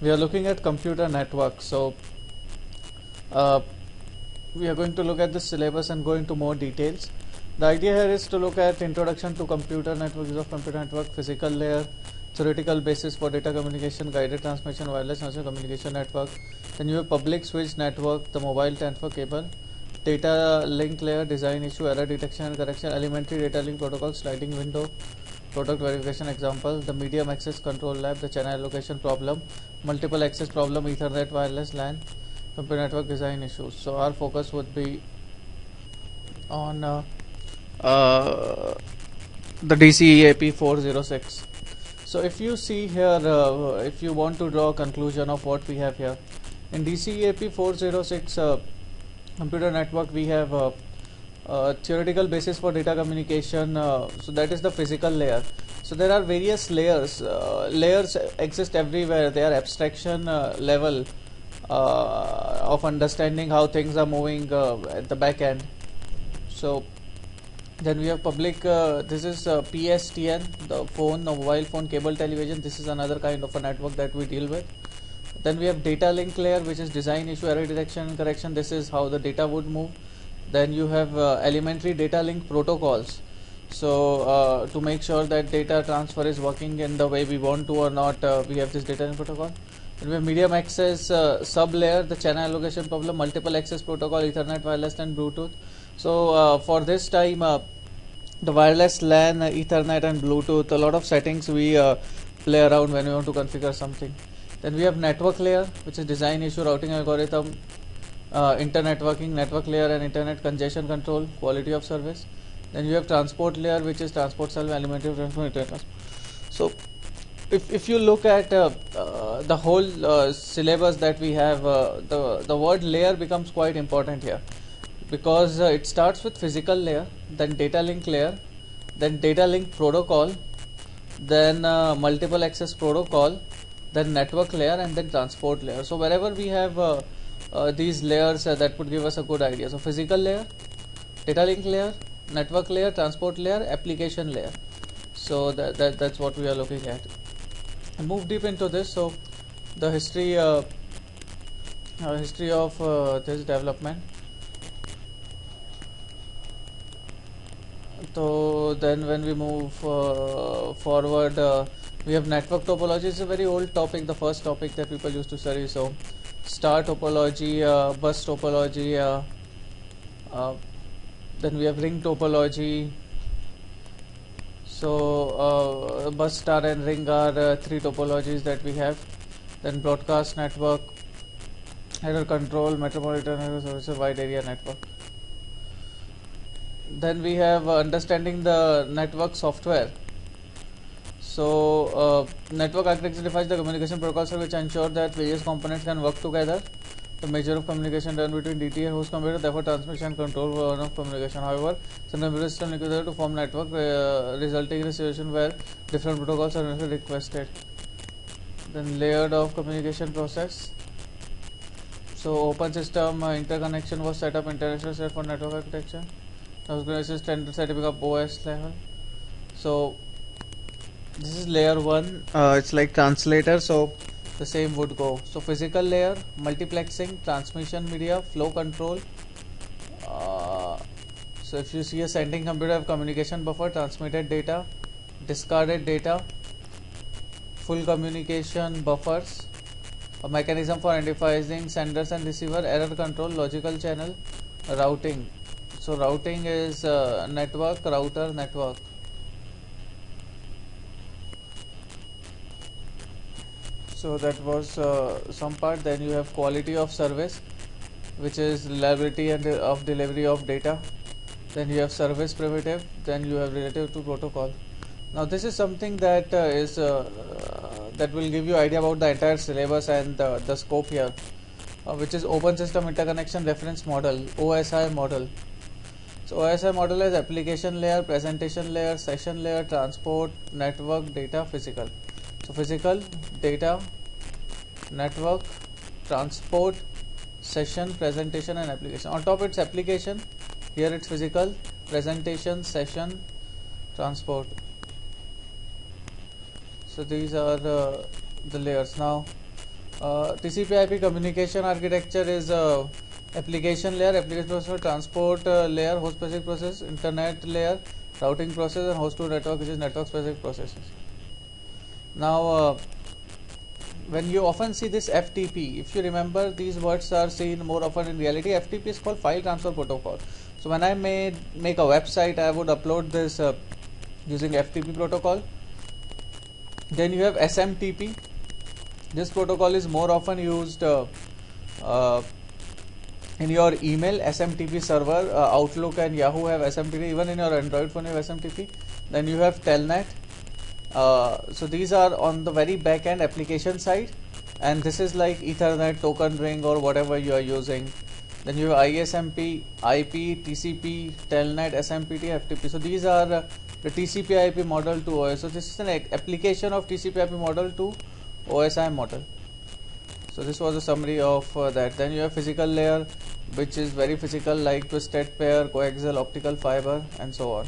We are looking at computer network. So uh, we are going to look at the syllabus and go into more details. The idea here is to look at introduction to computer network, use of computer network, physical layer, theoretical basis for data communication, guided transmission, wireless national communication network. Then you have public switch network, the mobile network cable, data link layer, design issue, error detection and correction, elementary data link protocol, sliding window, product verification example, the medium access control lab, the channel allocation problem, multiple access problem, Ethernet, wireless LAN, computer network design issues. So our focus would be on the DCEAP 406. So if you see here, if you want to draw a conclusion of what we have here, in DCEAP 406 computer network, we have theoretical basis for data communication, so that is the physical layer. So there are various layers. Layers exist everywhere. They are abstraction level of understanding how things are moving at the back end. So then we have public, this is PSTN, the phone, the mobile phone, cable television. This is another kind of a network that we deal with. Then we have data link layer, which is design issue, error detection and correction. This is how the data would move. Then you have elementary data link protocols. So to make sure that data transfer is working in the way we want to or not, we have this data link protocol. Then we have medium access sub layer, the channel allocation problem, multiple access protocol, Ethernet, wireless and Bluetooth. So for this time, the wireless LAN, Ethernet and Bluetooth, a lot of settings we play around when we want to configure something. Then we have network layer, which is design issue, routing algorithm, internetworking, network layer and internet congestion control, quality of service. Then you have transport layer, which is transport cell, elementary transport, internet. So if you look at the whole syllabus that we have, the word layer becomes quite important here, because it starts with physical layer, then data link layer, then data link protocol, then multiple access protocol, then network layer, and then transport layer. So wherever we have these layers, that would give us a good idea. So physical layer, data link layer, network layer, transport layer, application layer. So that's what we are looking at. And move deep into this. So the history of this development. So then when we move forward, we have network topology. It's a very old topic, the first topic that people used to study. So star topology, bus topology, then we have ring topology. So bus, star and ring are three topologies that we have. Then broadcast network, header control, metropolitan network services, wide area network. Then we have understanding the network software. So network architecture defines the communication protocols which ensure that various components can work together. The measure of communication done between DT and host computer, therefore transmission and control of communication. However, some computer system together to form network, resulting in a situation where different protocols are requested. Then layered of communication process. So open system interconnection was set up international set for network architecture. I was going to say standard setting up OS level. So this is layer 1, it's like translator, so the same would go. So physical layer, multiplexing, transmission media, flow control. So if you see a sending computer have communication buffer, transmitted data, discarded data, full communication buffers, a mechanism for identifying senders and receiver, error control, logical channel, routing. So routing is network, router, network. So that was some part. Then you have quality of service, which is reliability and of delivery of data. Then you have service primitive. Then you have relative to protocol. Now this is something that that will give you idea about the entire syllabus and the scope here, which is open system interconnection reference model, OSI model. So OSI model is application layer, presentation layer, session layer, transport, network, data, physical. So physical, data, network, transport, session, presentation and application. On top it's application, here it's physical, presentation, session, transport. So these are the layers. Now TCP/IP communication architecture is application layer, application process, transport layer, host specific process, internet layer, routing process, and host to network, which is network specific processes. Now, when you often see this FTP, if you remember, these words are seen more often in reality. FTP is called file transfer protocol. So when I make a website, I would upload this using FTP protocol. Then you have SMTP. This protocol is more often used in your email. SMTP server, Outlook and Yahoo have SMTP. Even in your Android phone you have SMTP. Then you have Telnet. So these are on the very back end application side, and this is like Ethernet, token ring, or whatever you are using. Then you have ISMP, IP, TCP, Telnet, SMPT, FTP. So these are the TCP/IP model to OS. So this is an application of TCP/IP model to OSI model. So this was a summary of that. Then you have physical layer, which is very physical, like twisted pair, coaxial, optical fiber, and so on.